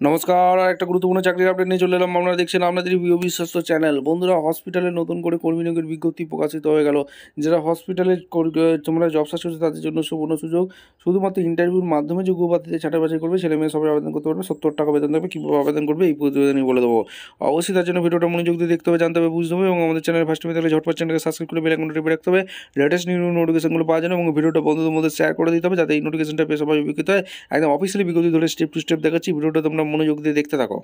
নমস্কার, আর একটা গুরুত্বপূর্ণ চাকরির আপডেট নিয়ে চলে এলাম। আপনারা দেখছেন আপনাদের প্রিয় বিশ্বস্ত চ্যানেল। বন্ধুরা, হসপিটালে নতুন করে কর্মী নিয়োগের বিজ্ঞপ্তি প্রকাশিত হয়ে গেল। যারা হসপিটালে তোমরা জব সার্চ করছো তাদের জন্য সুবর্ণ সুযোগ। শুধুমাত্র ইন্টারভিউর মাধ্যমে যোগ্য প্রার্থীদের ছাঁটাই বাছাই করবে। ছেলে মেয়ে সবাই আবেদন করতে পারবে। 70 টাকা বেতন দেবে। কীভাবে আবেদন করবে এই প্রতিবেদনই বলে দেবো। অবশ্যই তার জন্য ভিডিওটা মনোযোগ দিয়ে দেখতে হবে, জানতে হবে, বুঝতে হবে এবং আমাদের চ্যানেল ফার্স্ট টাইম তাহলে ঝটপট চ্যানেলকে সাবস্ক্রাইব করে বেল আইকনটা টিপে রাখতে হবে। লেটেস্ট নিউ নোটিফিকেশনগুলো পাওয়ার জন্য এবং ভিডিওটা বন্ধুদের মধ্যে শেয়ার করে দিতে হবে যাতে এই নোটিফিকেশনটা পেয়ে সবাই উপকৃত হয়। একদম অফিসিয়ালি বিজ্ঞপ্তি ধরে স্টেপ টু স্টেপ দেখাচ্ছি, ভিডিওটা তোমরা মনোযোগ দিয়ে দেখতে থাকো।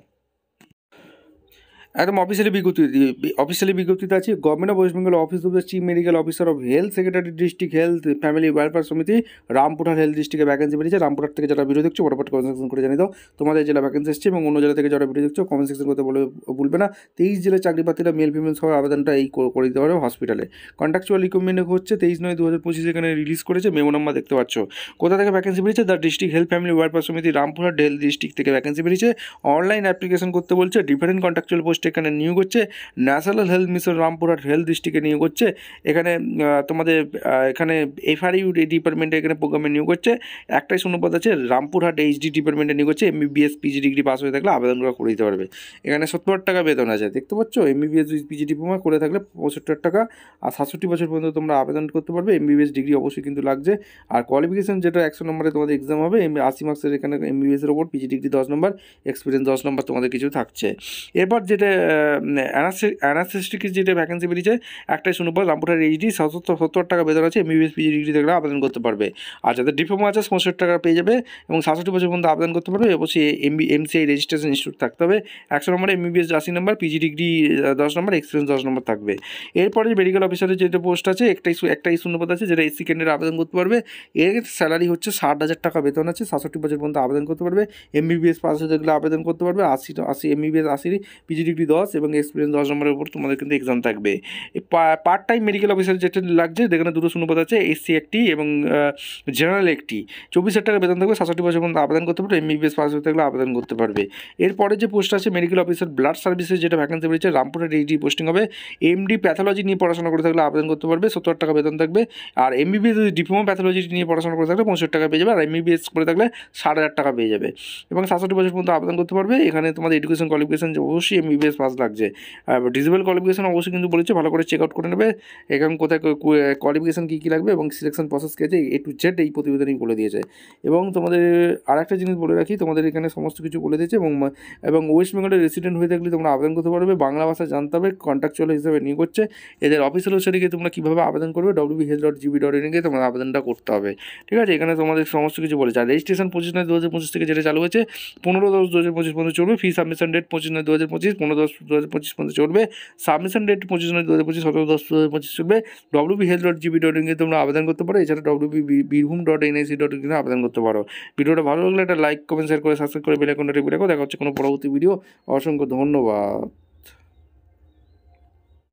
একদম অফিসিয়ালি বিজ্ঞপ্তিতে আছে government of West Bengal office of the chief medical officer of health secretary district health family welfare সমিতি রামপুরহাট হেলথ ডিস্ট্রিক্টে ভ্যাকেন্সি বেরিয়েছে। রামপুরহাট থেকে যারা ভিডিও দেখছো ফটাফট কমেন্ট সেকশন করে জানিয়ে দাও তোমাদের জেলা ভ্যাকেন্সি এসছে, এবং অন্য জেলা থেকে যারা ভিডিও দেখছো কমেন্ট সেকশন করতে ভুলবে না। 23 জেলার চাকরি প্রার্থীরা মেল ফিমেল সহ আবেদনটা করে দিতে পারবে হসপিটালে। কন্ট্রাকচুয়াল রিক্রুটমেন্ট হচ্ছে 23/9/2025 এখানে রিলিজ করেছে, মেমো নাম্বার দেখতে পাচ্ছ। কোথা থেকে ভ্যাকেন্সি বেরিয়েছে? The district health family welfare সমিতি রামপুরহাট হেলথ ডিস্ট্রিক্ট থেকে ভ্যাকেন্সি বেরিয়েছে। অনলাইন অ্যাপ্লিকেশন করতে বলছে। ডিফারেন্ট কন্ট্রাকচুয়াল পোস্টে এখানে নিয়োগ হচ্ছে। National health mission Rampurhat health ডিস্ট্রিক্টে নিয়োগ হচ্ছে। এখানে তোমাদের এখানে এফআরইউ ডিপার্টমেন্টে এখানে প্রোগ্রামে নিয়োগ হচ্ছে। একটাই শূন্যপদ আছে। রামপুরহাট এইচডি ডিপার্টমেন্টে নিয়োগ হচ্ছে। এমবিবিএস পিজি ডিগ্রি পাস হয়ে থাকলে আবেদন করে দিতে পারবে। এখানে 70 টাকা বেতন আছে, দেখতে পাচ্ছ। এমবিবিএস পিজি ডিপ্লোমা করে থাকলে 65 টাকা, আর 67 বছর পর্যন্ত তোমরা আবেদন করতে পারবে। এমবিবিএস ডিগ্রি অবশ্যই কিন্তু লাগছে। আর কোয়ালিফিকেশন যেটা 100 নম্বরে তোমাদের এক্সাম হবে, 80 মার্কসের এখানে এমবিবিএসের ওপর, পিজি ডিগ্রি 10 নম্বর, এক্সপিরিয়েন্স 10 নম্বর তোমাদের কিছু থাকছে। এরপর যেটা অ্যানাস্থেটিক্স যেটা ভ্যাকেন্সি বেরিয়েছে, একটাই শূন্যপদ রামপুরহাট এইচডি 70 টাকা বেতন আছে। এমবিবিএস পিজি ডিগ্রি থাকলে আবেদন করতে পারবে। আর যাদের ডিপ্লোমা আছে 65 টাকা পেয়ে যাবে এবং 67 বছর পর্যন্ত আবেদন করতে পারবে। অবশ্যই এমসিআই রেজিস্ট্রেশন ইনস্টিটিউট থাকতে হবে। 100 নম্বরে এমবিবিএস 80 নম্বর, পিজি ডিগ্রি 10 নম্বর, এক্সপিরিয়েন্স 10 নম্বর থাকবে। এরপরে মেডিকেল অফিসারের যেটা পোস্ট আছে, একটাই শূন্যপদ আছে, যেটা এসসি ক্যান্ডিডেট আবেদন করতে পারবে। এর স্যালারি হচ্ছে 60,000 টাকা বেতন আছে। 67 বছর পর্যন্ত আবেদন করতে পারবে। এমবিবিএস পাস হয়ে থাকলে আবেদন করতে পারবে। 80 এমবিবিএস 80, পিজি ডিগ্রি 10 এবং এক্সপিরিয়েন্স 10 নম্বরের উপর তোমাদের কিন্তু এক্সাম থাকবে। পার্ট টাইম মেডিকেল অফিসার যেটা লাগছে, যেখানে দুটো শূন্যপদ আছে, এসসি একটি এবং জেনারেল একটি। 24,000 টাকা বেতন থাকবে। 67 বছর পর্যন্ত আবেদন করতে পারবে। এমবিবিএস পাস হয়ে থাকলে আবেদন করতে পারবে। এরপরে যে পোস্ট আছে মেডিকেল অফিসার ব্লাড সার্ভিসের, যেটা ভ্যাকেন্সি বেরিয়েছে, রামপুরহাট এইচডি পোস্টিং হবে। এমডি প্যাথোলজি নিয়ে পড়াশোনা করে থাকলে আবেদন করতে পারবে। 70 টাকা বেতন থাকবে। আর এমবিবিএস ডিপ্লোমা প্যাথোলজি নিয়ে পড়াশোনা করে থাকলে 65 টাকা পেয়ে যাবে। আর এমবিবিএস করে থাকলে 7,500 টাকা পেয়ে যাবে এবং 67 বছর পর্যন্ত আবেদন করতে পারবে। এখানে তোমাদের এডুকেশন কোয়ালিফিকেশন অবশ্যই এমবিবিএস পাস লাগছে। ডিসেবল কোয়ালিফিকেশন অবশ্যই কিন্তু বলেছে, ভালো করে চেক আউট করে নেবে এখন কোথায় কোয়ালিফিকেশন কী লাগবে এবং সিলেকশন প্রসেস কী আছে, A to Z এই প্রতিবেদনই বলে দিয়েছে। এবং তোমাদের আর একটা জিনিস বলে রাখি, তোমাদের এখানে সমস্ত কিছু বলে দিয়েছে। এবং ওয়েস্ট বেঙ্গলের রেসিডেন্ট হয়ে থাকলে তোমরা আবেদন করতে পারবে। বাংলা ভাষা জানতে হবে। কন্ট্রাকচুয়াল হিসেবে নিয়োগ করছে। এদের অফিসিয়াল ওয়েবসাইটে গিয়ে তোমরা কীভাবে আবেদন করবে, www.health.gb.in গিয়ে তোমার আবেদনটা করতে হবে। ঠিক আছে, এখানে তোমাদের সমস্ত কিছু বলেছে। আর রেজিস্ট্রেশন 25/9/2025 থেকে যেটা চালু হয়েছে, 15/10/2025 পর্যন্ত চলবে। ফি সাবমিশন ডেট 25/9/2025, 15/10/2025 পর্যন্ত চলবে। সাবমিশন ডেট 25/9/2025, 17/10/2025 চলবে। www.health.gb.in এ তোমরা আবেদন করতে পারো। এছাড়া www.birbhum.nic.in আবেদন করতে পারো। ভিডিওটা ভালো লাগলে একটা লাইক, কমেন্ট, শেয়ার করে, সাবস্ক্রাইব করে বেল আইকনটা টিপে রাখো। দেখা হচ্ছে কোনো পরবর্তী ভিডিও। অসংখ্য ধন্যবাদ।